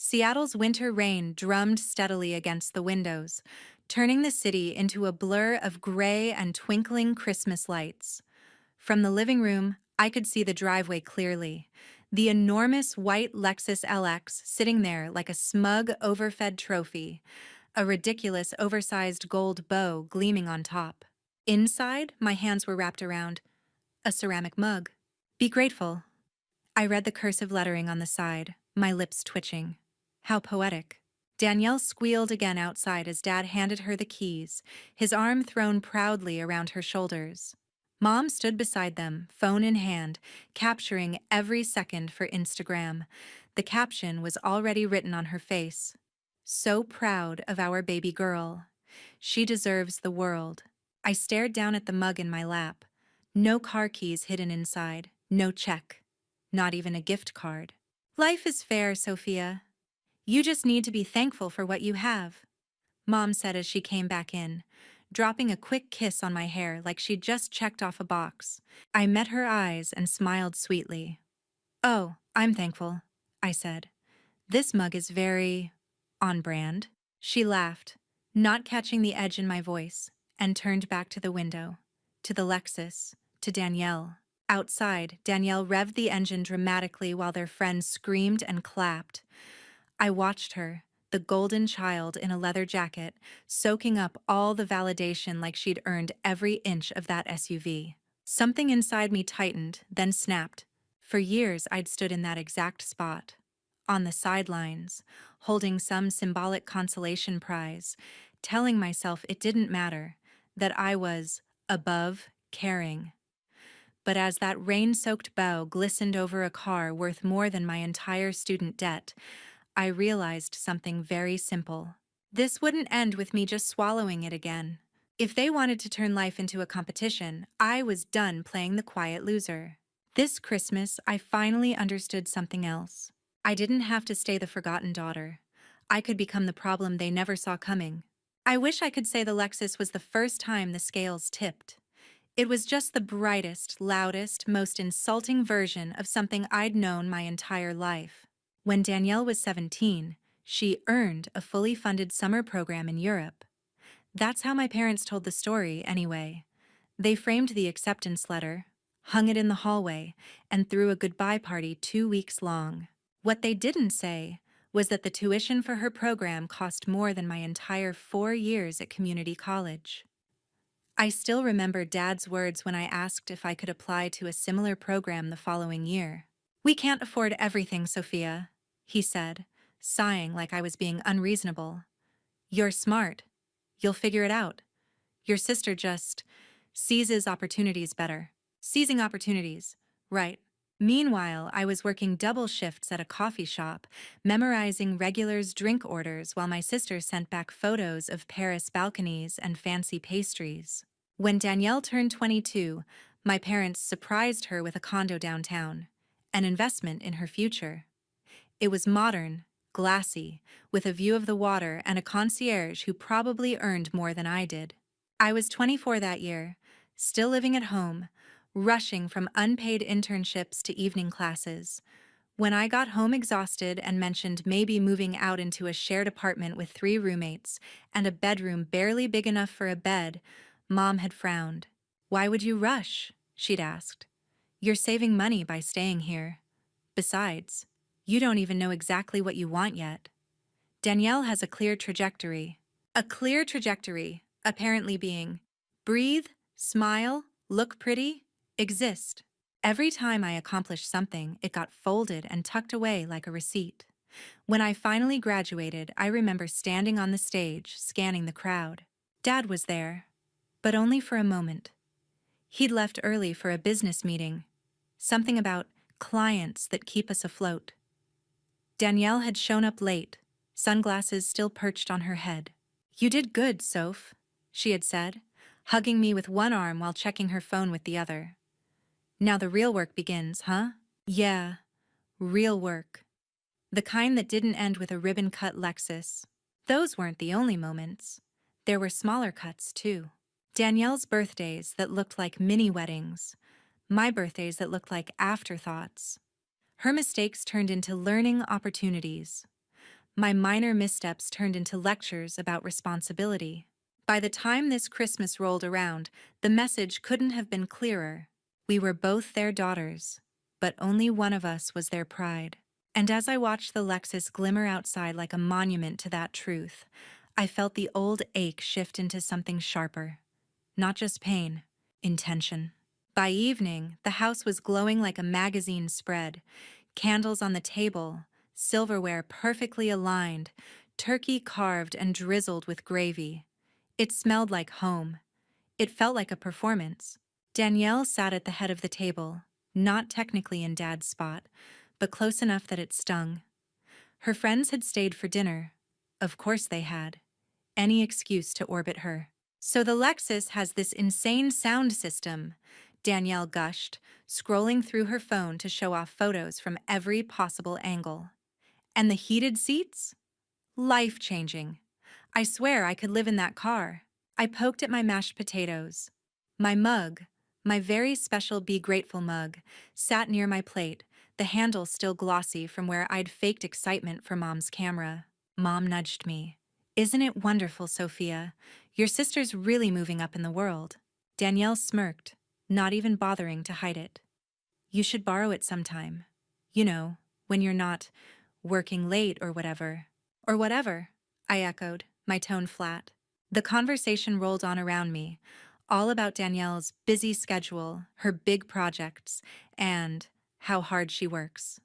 Seattle's winter rain drummed steadily against the windows, turning the city into a blur of gray and twinkling Christmas lights. From the living room, I could see the driveway clearly, the enormous white Lexus LX sitting there like a smug, overfed trophy, a ridiculous, oversized gold bow gleaming on top. Inside, my hands were wrapped around a ceramic mug. Be grateful. I read the cursive lettering on the side, my lips twitching. How poetic. Danielle squealed again outside as Dad handed her the keys, his arm thrown proudly around her shoulders. Mom stood beside them, phone in hand, capturing every second for Instagram. The caption was already written on her face. So proud of our baby girl. She deserves the world. I stared down at the mug in my lap. No car keys hidden inside, no check. Not even a gift card. Life is fair, Sophia. You just need to be thankful for what you have, Mom said as she came back in, dropping a quick kiss on my hair like she'd just checked off a box. I met her eyes and smiled sweetly. Oh, I'm thankful, I said. This mug is very on brand. She laughed, not catching the edge in my voice, and turned back to the window, to the Lexus, to Danielle. Outside, Danielle revved the engine dramatically while their friends screamed and clapped. I watched her, the golden child in a leather jacket, soaking up all the validation like she'd earned every inch of that SUV. Something inside me tightened, then snapped. For years, I'd stood in that exact spot, on the sidelines, holding some symbolic consolation prize, telling myself it didn't matter, that I was above caring. But as that rain-soaked bow glistened over a car worth more than my entire student debt, I realized something very simple. This wouldn't end with me just swallowing it again. If they wanted to turn life into a competition, I was done playing the quiet loser. This Christmas, I finally understood something else. I didn't have to stay the forgotten daughter. I could become the problem they never saw coming. I wish I could say the Lexus was the first time the scales tipped. It was just the brightest, loudest, most insulting version of something I'd known my entire life. When Danielle was 17, she earned a fully funded summer program in Europe. That's how my parents told the story, anyway. They framed the acceptance letter, hung it in the hallway, and threw a goodbye party 2 weeks long. What they didn't say was that the tuition for her program cost more than my entire 4 years at community college. I still remember Dad's words when I asked if I could apply to a similar program the following year. "We can't afford everything, Sophia," he said, sighing like I was being unreasonable. "You're smart. You'll figure it out. Your sister just seizes opportunities better." Seizing opportunities, right. Meanwhile, I was working double shifts at a coffee shop, memorizing regulars' drink orders while my sister sent back photos of Paris balconies and fancy pastries. When Danielle turned 22, my parents surprised her with a condo downtown, an investment in her future. It was modern, glassy, with a view of the water and a concierge who probably earned more than I did. I was 24 that year, still living at home, rushing from unpaid internships to evening classes. When I got home exhausted and mentioned maybe moving out into a shared apartment with 3 roommates and a bedroom barely big enough for a bed, Mom had frowned. "Why would you rush?" she'd asked. "You're saving money by staying here. Besides, you don't even know exactly what you want yet. Danielle has a clear trajectory." A clear trajectory, apparently being breathe, smile, look pretty, exist. Every time I accomplished something, it got folded and tucked away like a receipt. When I finally graduated, I remember standing on the stage, scanning the crowd. Dad was there, but only for a moment. He'd left early for a business meeting, something about clients that keep us afloat. Danielle had shown up late, sunglasses still perched on her head. "You did good, Soph," she had said, hugging me with one arm while checking her phone with the other. "Now the real work begins, huh?" Yeah, real work. The kind that didn't end with a ribbon-cut Lexus. Those weren't the only moments. There were smaller cuts, too. Danielle's birthdays that looked like mini-weddings. My birthdays that looked like afterthoughts. Her mistakes turned into learning opportunities. My minor missteps turned into lectures about responsibility. By the time this Christmas rolled around, the message couldn't have been clearer. We were both their daughters, but only one of us was their pride. And as I watched the Lexus glimmer outside like a monument to that truth, I felt the old ache shift into something sharper. Not just pain, intention. By evening, the house was glowing like a magazine spread, candles on the table, silverware perfectly aligned, turkey carved and drizzled with gravy. It smelled like home. It felt like a performance. Danielle sat at the head of the table, not technically in Dad's spot, but close enough that it stung. Her friends had stayed for dinner. Of course they had. Any excuse to orbit her. So the Lexus has this insane sound system, Danielle gushed, scrolling through her phone to show off photos from every possible angle. And the heated seats? Life-changing. I swear I could live in that car. I poked at my mashed potatoes. My mug, my very special Be Grateful mug, sat near my plate, the handle still glossy from where I'd faked excitement for Mom's camera. Mom nudged me. "Isn't it wonderful, Sophia? Your sister's really moving up in the world." Danielle smirked, not even bothering to hide it. "You should borrow it sometime. You know, when you're not working late or whatever." "Or whatever," I echoed, my tone flat. The conversation rolled on around me, all about Danielle's busy schedule, her big projects, and how hard she works.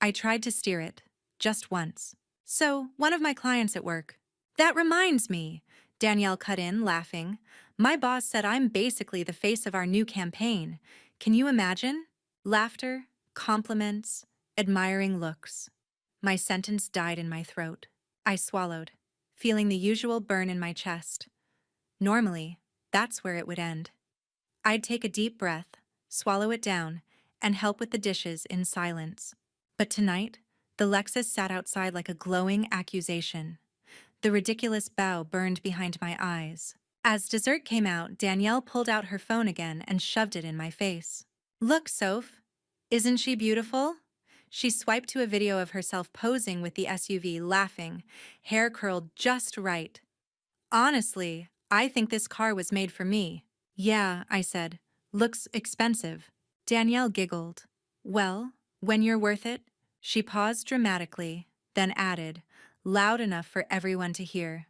I tried to steer it, just once. "So, one of my clients at work." "That reminds me," Danielle cut in, laughing. "My boss said I'm basically the face of our new campaign. Can you imagine?" Laughter, compliments, admiring looks. My sentence died in my throat. I swallowed, feeling the usual burn in my chest. Normally, that's where it would end. I'd take a deep breath, swallow it down, and help with the dishes in silence. But tonight, the Lexus sat outside like a glowing accusation. The ridiculous bow burned behind my eyes. As dessert came out, Danielle pulled out her phone again and shoved it in my face. "Look, Soph. Isn't she beautiful?" She swiped to a video of herself posing with the SUV, laughing, hair curled just right. "Honestly, I think this car was made for me." "Yeah," I said. "Looks expensive." Danielle giggled. "Well, when you're worth it." She paused dramatically, then added, loud enough for everyone to hear.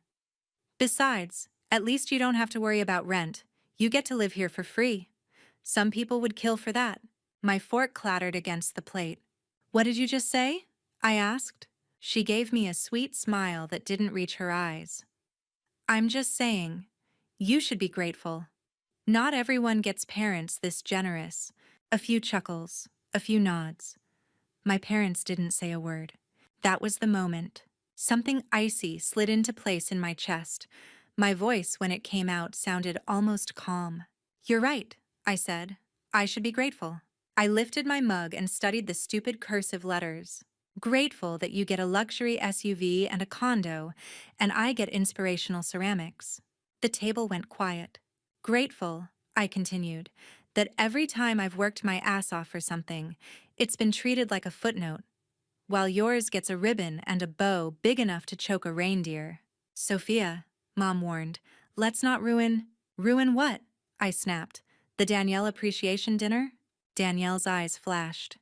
"Besides, at least you don't have to worry about rent. You get to live here for free. Some people would kill for that." My fork clattered against the plate. "What did you just say?" I asked. She gave me a sweet smile that didn't reach her eyes. "I'm just saying, you should be grateful. Not everyone gets parents this generous." A few chuckles, a few nods. My parents didn't say a word. That was the moment. Something icy slid into place in my chest. My voice, when it came out, sounded almost calm. "You're right," I said. "I should be grateful." I lifted my mug and studied the stupid cursive letters. "Grateful that you get a luxury SUV and a condo, and I get inspirational ceramics." The table went quiet. "Grateful," I continued, "that every time I've worked my ass off for something, it's been treated like a footnote, while yours gets a ribbon and a bow big enough to choke a reindeer." "Sophia," Mom warned, "let's not ruin—" "Ruin what?" I snapped. "The Danielle appreciation dinner?" Danielle's eyes flashed.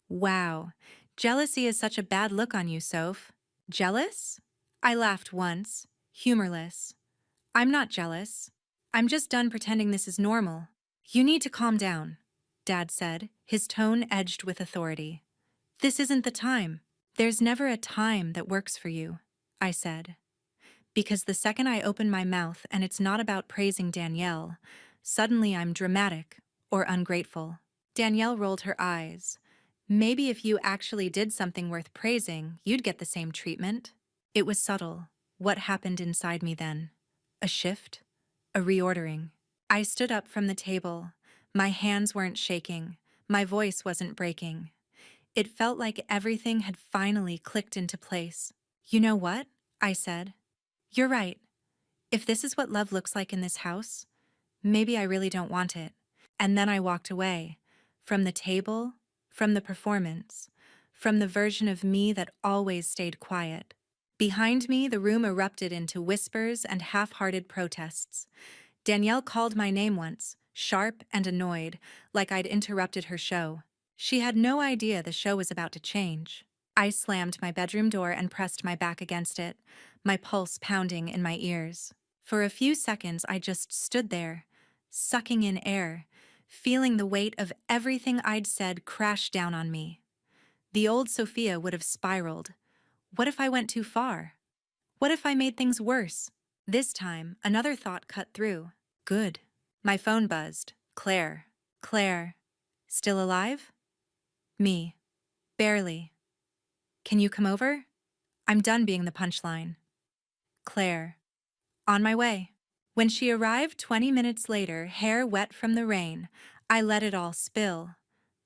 "Wow, jealousy is such a bad look on you, Soph." "Jealous?" I laughed once, humorless. "I'm not jealous. I'm just done pretending this is normal." "You need to calm down," Dad said, his tone edged with authority. "This isn't the time." "There's never a time that works for you," I said. Because the second I open my mouth and it's not about praising Danielle, suddenly I'm dramatic or ungrateful. Danielle rolled her eyes. "Maybe if you actually did something worth praising, you'd get the same treatment." It was subtle. What happened inside me then? A shift? A reordering? I stood up from the table. My hands weren't shaking. My voice wasn't breaking. It felt like everything had finally clicked into place. "You know what?" I said. "You're right. If this is what love looks like in this house, maybe I really don't want it." And then I walked away. From the table, from the performance, from the version of me that always stayed quiet. Behind me, the room erupted into whispers and half-hearted protests. Danielle called my name once, sharp and annoyed, like I'd interrupted her show. She had no idea the show was about to change. I slammed my bedroom door and pressed my back against it, my pulse pounding in my ears. For a few seconds, I just stood there, sucking in air, feeling the weight of everything I'd said crash down on me. The old Sophia would have spiraled. What if I went too far? What if I made things worse? This time, another thought cut through. Good. My phone buzzed. Claire. Claire. Still alive? Me. Barely. Can you come over? I'm done being the punchline. Claire. On my way. When she arrived 20 minutes later, hair wet from the rain, I let it all spill.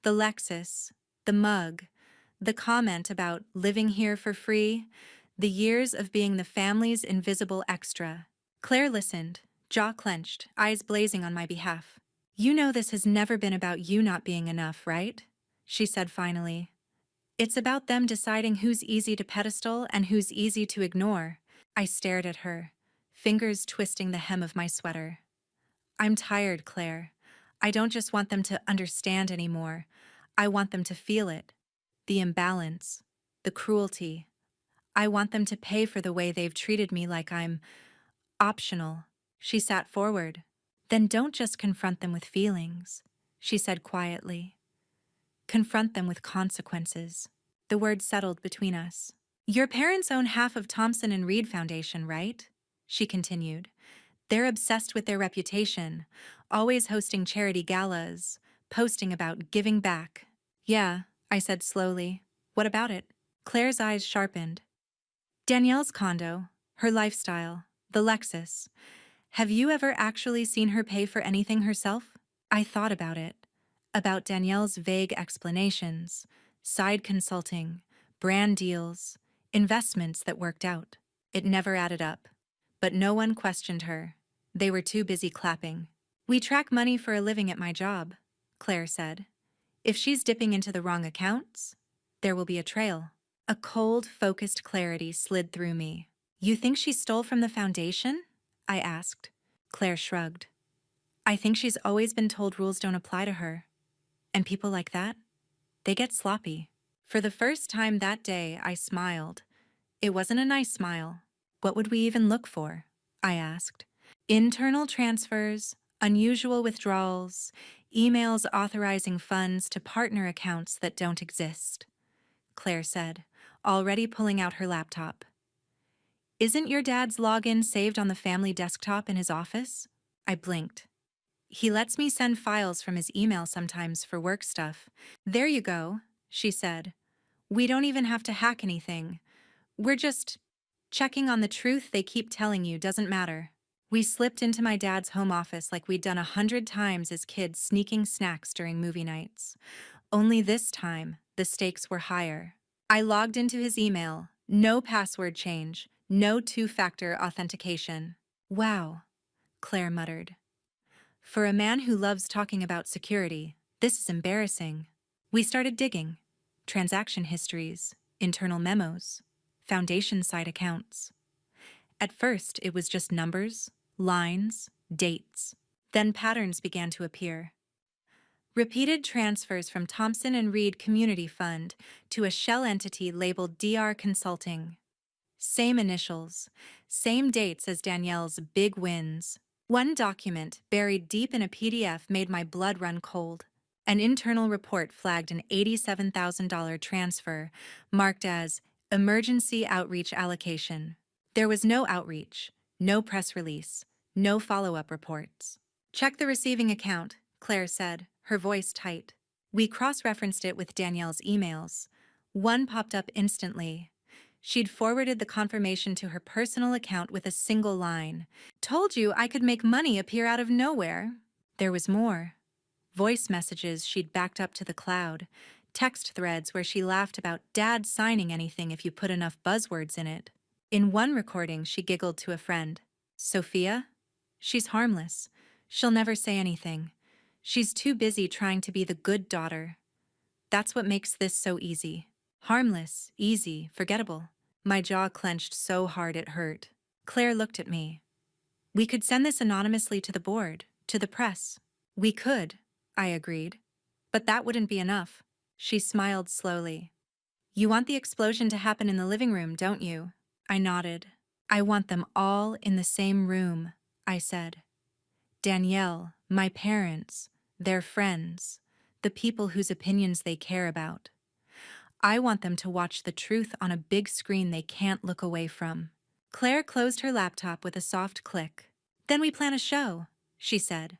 The Lexus, the mug, the comment about living here for free, the years of being the family's invisible extra. Claire listened, jaw clenched, eyes blazing on my behalf. You know this has never been about you not being enough, right? She said finally. It's about them deciding who's easy to pedestal and who's easy to ignore. I stared at her, fingers twisting the hem of my sweater. I'm tired, Claire. I don't just want them to understand anymore. I want them to feel it. The imbalance, the cruelty. I want them to pay for the way they've treated me like I'm optional. She sat forward. Then don't just confront them with feelings, she said quietly. Confront them with consequences. The words settled between us. Your parents own half of Thompson and Reed Foundation, right? She continued. They're obsessed with their reputation, always hosting charity galas, posting about giving back. Yeah, I said slowly. What about it? Claire's eyes sharpened. Danielle's condo, her lifestyle, the Lexus. Have you ever actually seen her pay for anything herself? I thought about it. About Danielle's vague explanations, side consulting, brand deals, investments that worked out. It never added up. But no one questioned her. They were too busy clapping. We track money for a living at my job, Claire said. If she's dipping into the wrong accounts, there will be a trail. A cold, focused clarity slid through me. You think she stole from the foundation? I asked. Claire shrugged. I think she's always been told rules don't apply to her. And people like that, they get sloppy. For the first time that day, I smiled. It wasn't a nice smile. What would we even look for? I asked. Internal transfers, unusual withdrawals, emails authorizing funds to partner accounts that don't exist, Claire said, already pulling out her laptop. Isn't your dad's login saved on the family desktop in his office? I blinked. He lets me send files from his email sometimes for work stuff. There you go, she said. We don't even have to hack anything. We're just checking on the truth they keep telling you doesn't matter. We slipped into my dad's home office like we'd done 100 times as kids sneaking snacks during movie nights. Only this time, the stakes were higher. I logged into his email. No password change. No two-factor authentication. Wow, Claire muttered. For a man who loves talking about security, this is embarrassing. We started digging. Transaction histories, internal memos, foundation site accounts. At first, it was just numbers, lines, dates. Then patterns began to appear. Repeated transfers from Thompson and Reed Community Fund to a shell entity labeled DR Consulting. Same initials, same dates as Danielle's big wins. One document, buried deep in a PDF, made my blood run cold. An internal report flagged an $87,000 transfer, marked as Emergency Outreach Allocation. There was no outreach, no press release, no follow-up reports. Check the receiving account, Claire said, her voice tight. We cross-referenced it with Danielle's emails. One popped up instantly. She'd forwarded the confirmation to her personal account with a single line. Told you I could make money appear out of nowhere. There was more. Voice messages she'd backed up to the cloud. Text threads where she laughed about Dad signing anything if you put enough buzzwords in it. In one recording, she giggled to a friend. Sophia? She's harmless. She'll never say anything. She's too busy trying to be the good daughter. That's what makes this so easy. Harmless, easy, forgettable. My jaw clenched so hard it hurt. Claire looked at me. We could send this anonymously to the board, to the press. We could, I agreed. But that wouldn't be enough. She smiled slowly. You want the explosion to happen in the living room, don't you? I nodded. I want them all in the same room, I said. Danielle, my parents, their friends, the people whose opinions they care about. I want them to watch the truth on a big screen they can't look away from. Claire closed her laptop with a soft click. Then we plan a show, she said.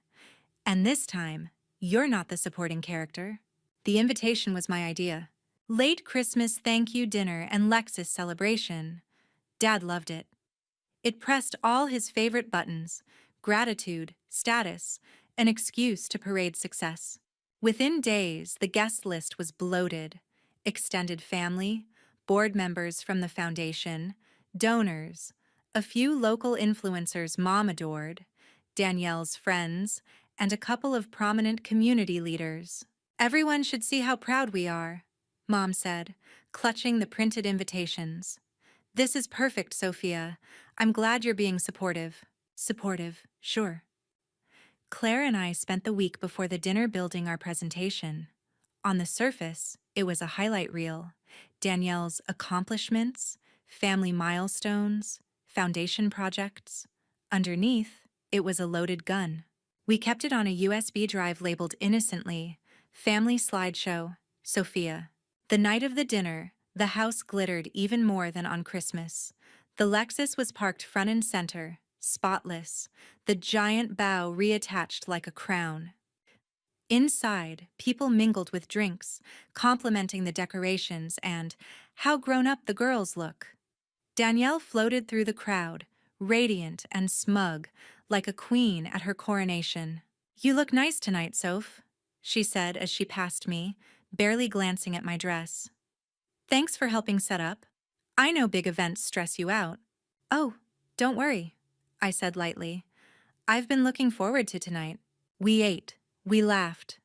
And this time, you're not the supporting character. The invitation was my idea. Late Christmas thank you dinner and Lexus celebration. Dad loved it. It pressed all his favorite buttons: gratitude, status, an excuse to parade success. Within days, the guest list was bloated. Extended family, board members from the foundation, donors, a few local influencers Mom adored, Danielle's friends, and a couple of prominent community leaders. Everyone should see how proud we are, Mom said, clutching the printed invitations. This is perfect, Sophia. I'm glad you're being supportive. Supportive, sure. Claire and I spent the week before the dinner building our presentation. On the surface, it was a highlight reel. Danielle's accomplishments, family milestones, foundation projects. Underneath, it was a loaded gun. We kept it on a USB drive labeled innocently, Family Slideshow, Sophia. The night of the dinner, the house glittered even more than on Christmas. The Lexus was parked front and center, spotless, the giant bow reattached like a crown. Inside, people mingled with drinks, complimenting the decorations and how grown up the girls look. Danielle floated through the crowd, radiant and smug, like a queen at her coronation. You look nice tonight, Soph, she said as she passed me, barely glancing at my dress. Thanks for helping set up. I know big events stress you out. Oh, don't worry, I said lightly. I've been looking forward to tonight. We ate, we laughed.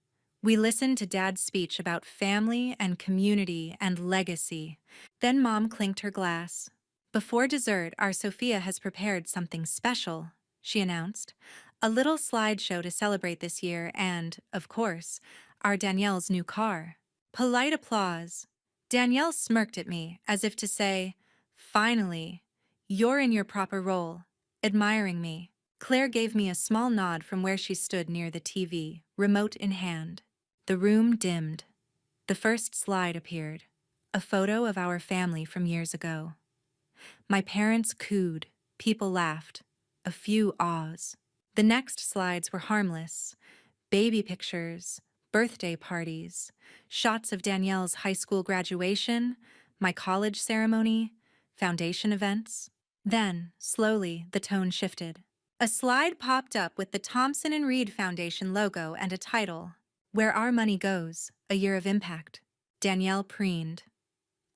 We listened to Dad's speech about family and community and legacy. Then Mom clinked her glass. Before dessert, our Sophia has prepared something special, she announced. A little slideshow to celebrate this year and, of course, our Danielle's new car. Polite applause. Danielle smirked at me as if to say, finally, you're in your proper role, admiring me. Claire gave me a small nod from where she stood near the TV, remote in hand. The room dimmed. The first slide appeared, a photo of our family from years ago. My parents cooed, people laughed, a few ahs. The next slides were harmless. Baby pictures, birthday parties, shots of Danielle's high school graduation, my college ceremony, foundation events. Then, slowly, the tone shifted. A slide popped up with the Thompson and Reed Foundation logo and a title, Where Our Money Goes, A Year of Impact. Danielle preened.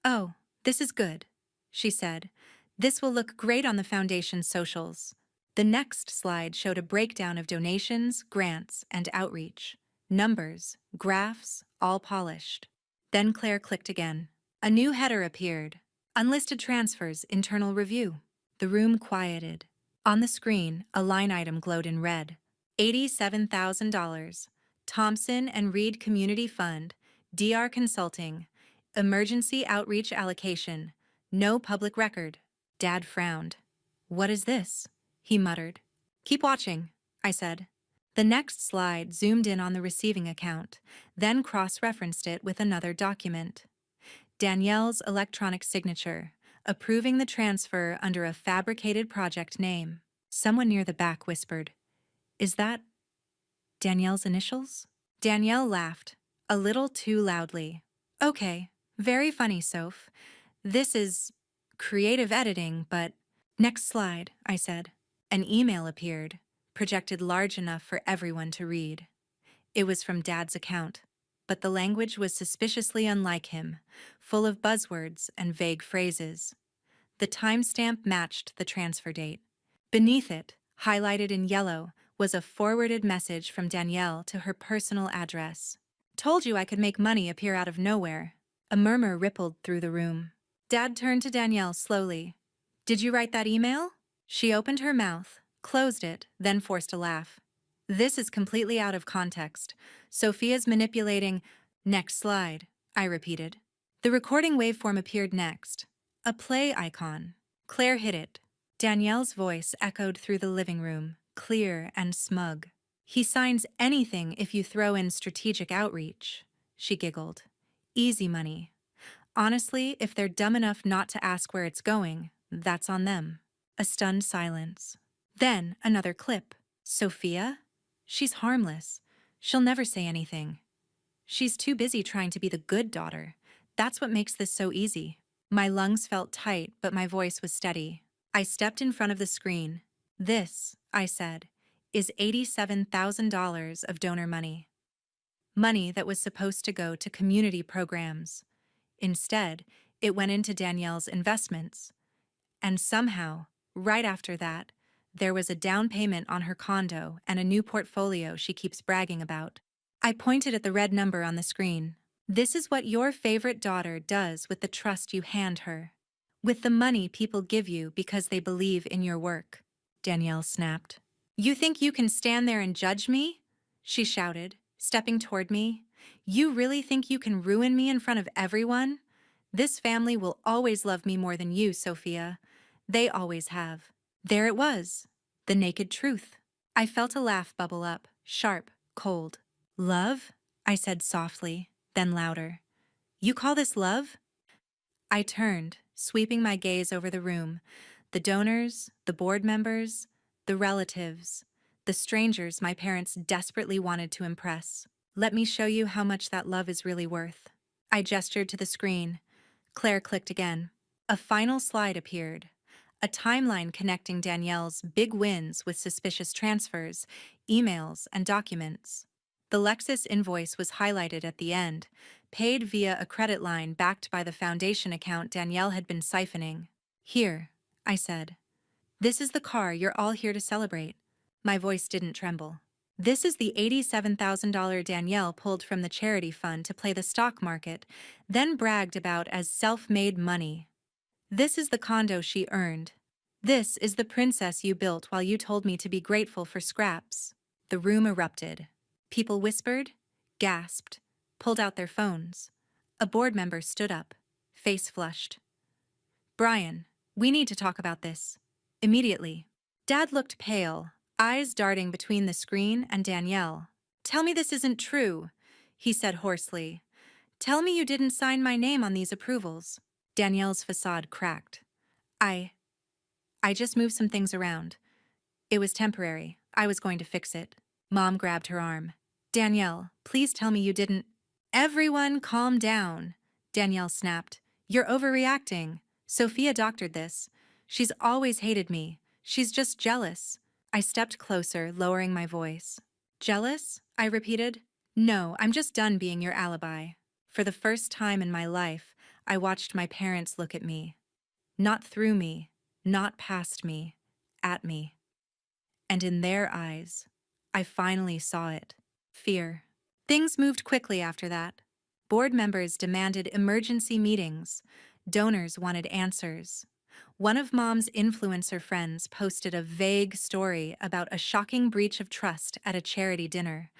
Oh, this is good, she said. This will look great on the foundation's socials. The next slide showed a breakdown of donations, grants, and outreach. Numbers, graphs, all polished. Then Claire clicked again. A new header appeared. Unlisted transfers, internal review. The room quieted. On the screen, a line item glowed in red. $87,000. Thompson and Reed Community Fund, DR Consulting. Emergency outreach allocation. No public record. Dad frowned. What is this? He muttered. Keep watching, I said. The next slide zoomed in on the receiving account, then cross-referenced it with another document. Danielle's electronic signature, approving the transfer under a fabricated project name. Someone near the back whispered, Is that Danielle's initials? Danielle laughed, a little too loudly. Okay, very funny, Soph. This is creative editing, but... Next slide, I said. An email appeared, projected large enough for everyone to read. It was from Dad's account, but the language was suspiciously unlike him, full of buzzwords and vague phrases. The timestamp matched the transfer date. Beneath it, highlighted in yellow, was a forwarded message from Danielle to her personal address. Told you I could make money appear out of nowhere. A murmur rippled through the room. Dad turned to Danielle slowly. "Did you write that email?" She opened her mouth, closed it, then forced a laugh. "This is completely out of context. Sophia's manipulating—" "Next slide," I repeated. The recording waveform appeared next. A play icon. Claire hit it. Danielle's voice echoed through the living room, clear and smug. "He signs anything if you throw in strategic outreach," she giggled. "Easy money. Honestly, if they're dumb enough not to ask where it's going, that's on them." A stunned silence. Then another clip. "Sophia? She's harmless. She'll never say anything. She's too busy trying to be the good daughter. That's what makes this so easy." My lungs felt tight, but my voice was steady. I stepped in front of the screen. "This," I said, "is $87,000 of donor money. Money that was supposed to go to community programs. Instead, it went into Danielle's investments. And somehow, right after that, there was a down payment on her condo and a new portfolio she keeps bragging about." I pointed at the red number on the screen. "This is what your favorite daughter does with the trust you hand her. With the money people give you because they believe in your work," Danielle snapped. "You think you can stand there and judge me?" she shouted, stepping toward me. "You really think you can ruin me in front of everyone? This family will always love me more than you, Sophia. They always have." There it was, the naked truth. I felt a laugh bubble up, sharp, cold. "Love?" I said softly, then louder. "You call this love?" I turned, sweeping my gaze over the room. The donors, the board members, the relatives, the strangers my parents desperately wanted to impress. "Let me show you how much that love is really worth." I gestured to the screen. Claire clicked again. A final slide appeared. A timeline connecting Danielle's big wins with suspicious transfers, emails, and documents. The Lexus invoice was highlighted at the end, paid via a credit line backed by the foundation account Danielle had been siphoning. "Here," I said. "This is the car you're all here to celebrate." My voice didn't tremble. "This is the $87,000 Danielle pulled from the charity fund to play the stock market, then bragged about as self-made money. This is the condo she earned. This is the princess you built while you told me to be grateful for scraps." The room erupted. People whispered, gasped, pulled out their phones. A board member stood up, face flushed. "Brian, we need to talk about this. Immediately." Dad looked pale, eyes darting between the screen and Danielle. "Tell me this isn't true," he said hoarsely. "Tell me you didn't sign my name on these approvals." Danielle's facade cracked. I just moved some things around. It was temporary. I was going to fix it." Mom grabbed her arm. "Danielle, please tell me you didn't—" "Everyone calm down," Danielle snapped. "You're overreacting. Sophia doctored this. She's always hated me. She's just jealous." I stepped closer, lowering my voice. "Jealous?" I repeated. "No, I'm just done being your alibi." For the first time in my life, I watched my parents look at me. Not through me, not past me, at me. And in their eyes, I finally saw it. Fear. Things moved quickly after that. Board members demanded emergency meetings. Donors wanted answers. One of Mom's influencer friends posted a vague story about a shocking breach of trust at a charity dinner,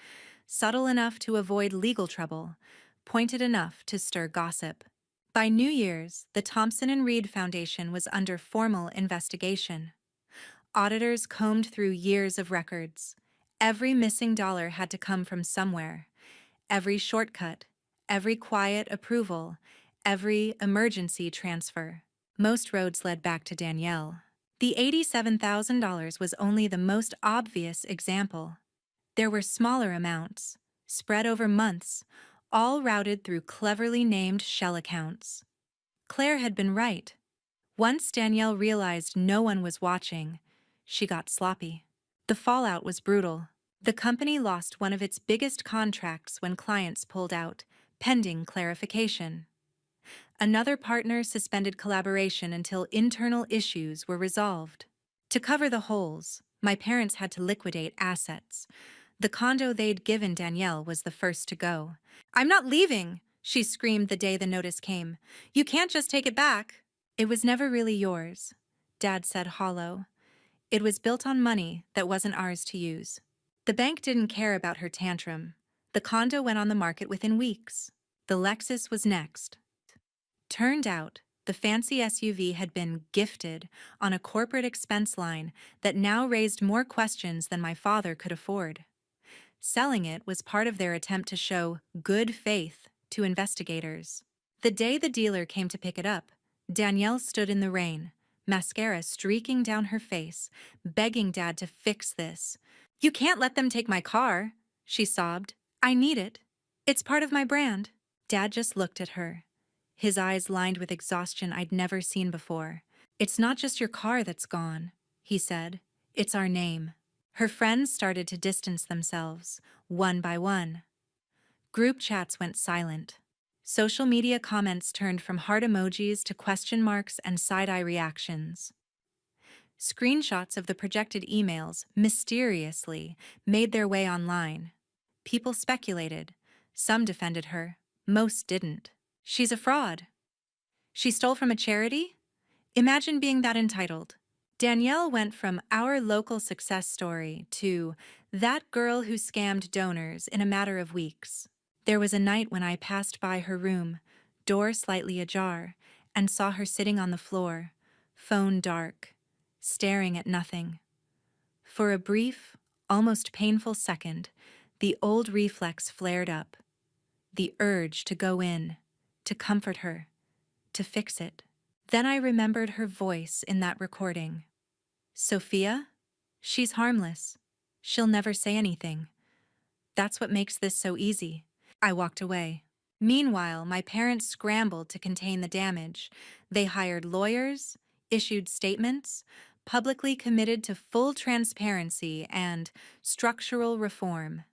subtle enough to avoid legal trouble, pointed enough to stir gossip. By New Year's, the Thompson and Reed Foundation was under formal investigation. Auditors combed through years of records. Every missing dollar had to come from somewhere. Every shortcut, every quiet approval, every emergency transfer. Most roads led back to Danielle. The $87,000 was only the most obvious example. There were smaller amounts, spread over months, all routed through cleverly named shell accounts. Claire had been right. Once Danielle realized no one was watching, she got sloppy. The fallout was brutal. The company lost one of its biggest contracts when clients pulled out, pending clarification. Another partner suspended collaboration until internal issues were resolved. To cover the holes, my parents had to liquidate assets. The condo they'd given Danielle was the first to go. "I'm not leaving," she screamed the day the notice came. "You can't just take it back." "It was never really yours," Dad said hollow. "It was built on money that wasn't ours to use." The bank didn't care about her tantrum. The condo went on the market within weeks. The Lexus was next. Turned out, the fancy SUV had been gifted on a corporate expense line that now raised more questions than my father could afford. Selling it was part of their attempt to show good faith to investigators. The day the dealer came to pick it up, Danielle stood in the rain, mascara streaking down her face, begging Dad to fix this. "You can't let them take my car," she sobbed. "I need it. It's part of my brand." Dad just looked at her, his eyes lined with exhaustion I'd never seen before. "It's not just your car that's gone," he said. "It's our name." Her friends started to distance themselves, one by one. Group chats went silent. Social media comments turned from heart emojis to question marks and side-eye reactions. Screenshots of the projected emails mysteriously made their way online. People speculated. Some defended her. Most didn't. "She's a fraud. She stole from a charity? Imagine being that entitled." Danielle went from our local success story to that girl who scammed donors in a matter of weeks. There was a night when I passed by her room, door slightly ajar, and saw her sitting on the floor, phone dark, staring at nothing. For a brief, almost painful second, the old reflex flared up. The urge to go in, to comfort her, to fix it. Then I remembered her voice in that recording. "Sophia? She's harmless. She'll never say anything. That's what makes this so easy." I walked away. Meanwhile, my parents scrambled to contain the damage. They hired lawyers, issued statements, publicly committed to full transparency and structural reform.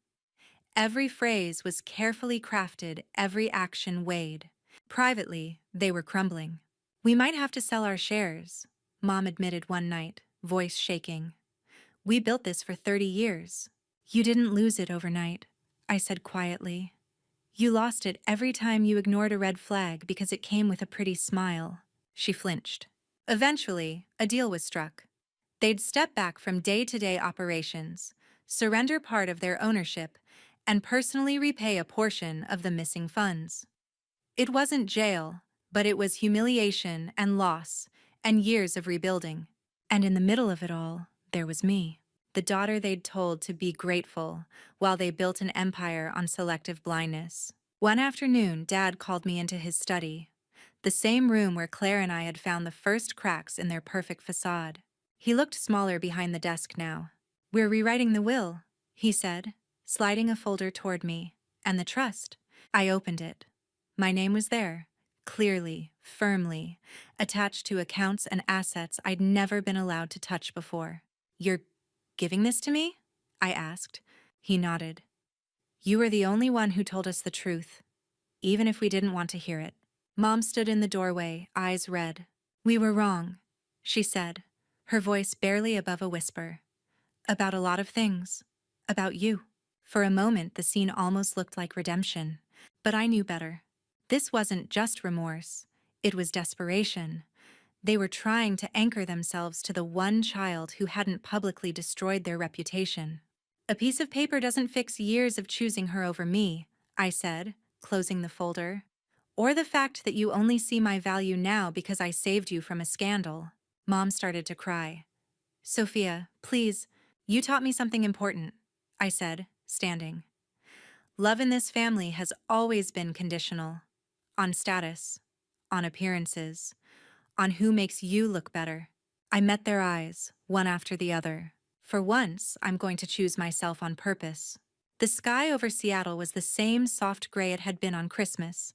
Every phrase was carefully crafted, every action weighed. Privately, they were crumbling. "We might have to sell our shares," Mom admitted one night, voice shaking. "We built this for 30 years. "You didn't lose it overnight," I said quietly. "You lost it every time you ignored a red flag because it came with a pretty smile." She flinched. Eventually, a deal was struck. They'd step back from day-to-day operations, surrender part of their ownership, and personally repay a portion of the missing funds. It wasn't jail, but it was humiliation and loss, and years of rebuilding. And in the middle of it all, there was me, the daughter they'd told to be grateful while they built an empire on selective blindness. One afternoon, Dad called me into his study, the same room where Claire and I had found the first cracks in their perfect facade. He looked smaller behind the desk now. "We're rewriting the will," he said, sliding a folder toward me. "And the trust." I opened it. My name was there, clearly, firmly, attached to accounts and assets I'd never been allowed to touch before. "You're giving this to me?" I asked. He nodded. "You were the only one who told us the truth, even if we didn't want to hear it." Mom stood in the doorway, eyes red. "We were wrong," she said, her voice barely above a whisper. "About a lot of things. About you." For a moment, the scene almost looked like redemption, but I knew better. This wasn't just remorse. It was desperation. They were trying to anchor themselves to the one child who hadn't publicly destroyed their reputation. "A piece of paper doesn't fix years of choosing her over me," I said, closing the folder. "Or the fact that you only see my value now because I saved you from a scandal." Mom started to cry. "Sophia, please, you taught me something important," I said, standing. "Love in this family has always been conditional. On status, on appearances, on who makes you look better." I met their eyes, one after the other. For once, I'm going to choose myself on purpose. The sky over Seattle was the same soft gray it had been on Christmas,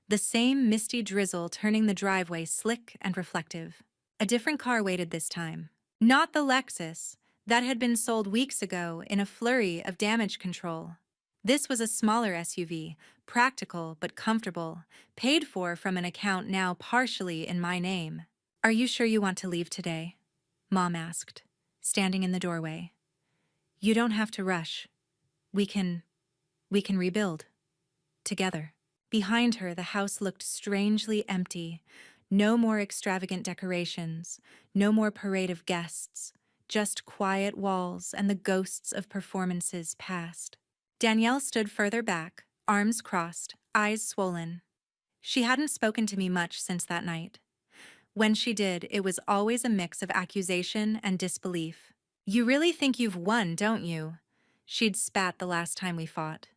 the same misty drizzle turning the driveway slick and reflective. A different car waited this time. Not the Lexus that had been sold weeks ago in a flurry of damage control. This was a smaller SUV, practical but comfortable, paid for from an account now partially in my name. "Are you sure you want to leave today?" Mom asked, standing in the doorway. "You don't have to rush. We can rebuild. Together." Behind her, the house looked strangely empty. No more extravagant decorations, no more parade of guests, just quiet walls and the ghosts of performances past. Danielle stood further back, arms crossed, eyes swollen. She hadn't spoken to me much since that night. When she did, it was always a mix of accusation and disbelief. "You really think you've won, don't you?" She'd spat the last time we fought.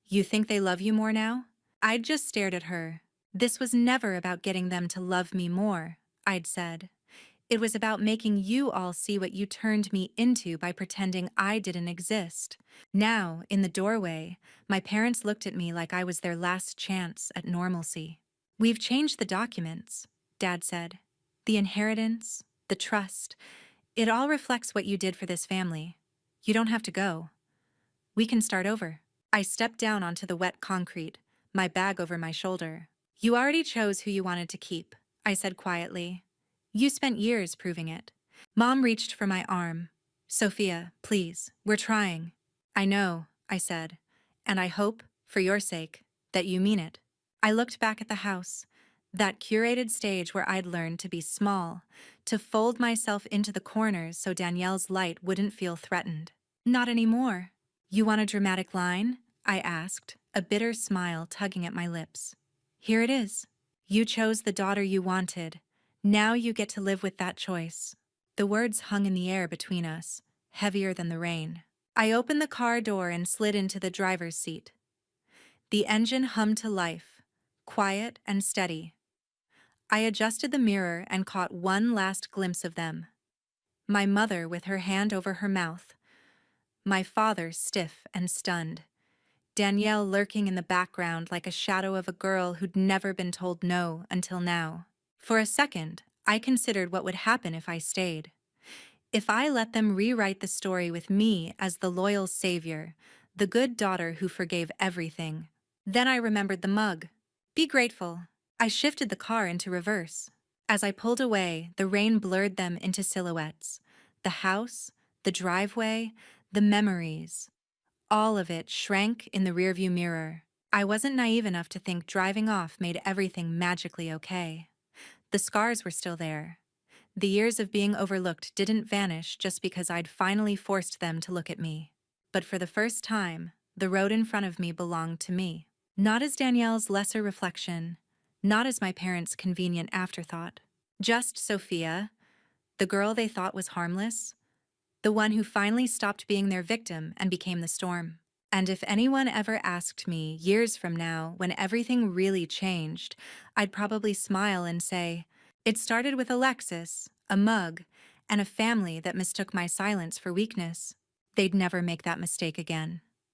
"You think they love you more now?" I'd just stared at her. "This was never about getting them to love me more," I'd said. "It was about making you all see what you turned me into by pretending I didn't exist." Now, in the doorway, my parents looked at me like I was their last chance at normalcy. "We've changed the documents," Dad said. "The inheritance, the trust, it all reflects what you did for this family. You don't have to go. We can start over." I stepped down onto the wet concrete, my bag over my shoulder. "You already chose who you wanted to keep," I said quietly. "You spent years proving it." Mom reached for my arm. "Sophia, please, we're trying." "I know," I said, "and I hope, for your sake, that you mean it." I looked back at the house, that curated stage where I'd learned to be small, to fold myself into the corners so Danielle's light wouldn't feel threatened. "Not anymore." "You want a dramatic line?" I asked, a bitter smile tugging at my lips. "Here it is. You chose the daughter you wanted. Now you get to live with that choice." The words hung in the air between us, heavier than the rain. I opened the car door and slid into the driver's seat. The engine hummed to life, quiet and steady. I adjusted the mirror and caught one last glimpse of them. My mother with her hand over her mouth. My father stiff and stunned. Danielle lurking in the background like a shadow of a girl who'd never been told no until now. For a second, I considered what would happen if I stayed. If I let them rewrite the story with me as the loyal savior, the good daughter who forgave everything. Then I remembered the mug. "Be grateful." I shifted the car into reverse. As I pulled away, the rain blurred them into silhouettes. The house, the driveway, the memories. All of it shrank in the rearview mirror. I wasn't naive enough to think driving off made everything magically okay. The scars were still there. The years of being overlooked didn't vanish just because I'd finally forced them to look at me. But for the first time, the road in front of me belonged to me. Not as Danielle's lesser reflection, not as my parents' convenient afterthought. Just Sophia, the girl they thought was harmless, the one who finally stopped being their victim and became the storm. And if anyone ever asked me, years from now, when everything really changed, I'd probably smile and say, "It started with a Lexus, a mug, and a family that mistook my silence for weakness." They'd never make that mistake again.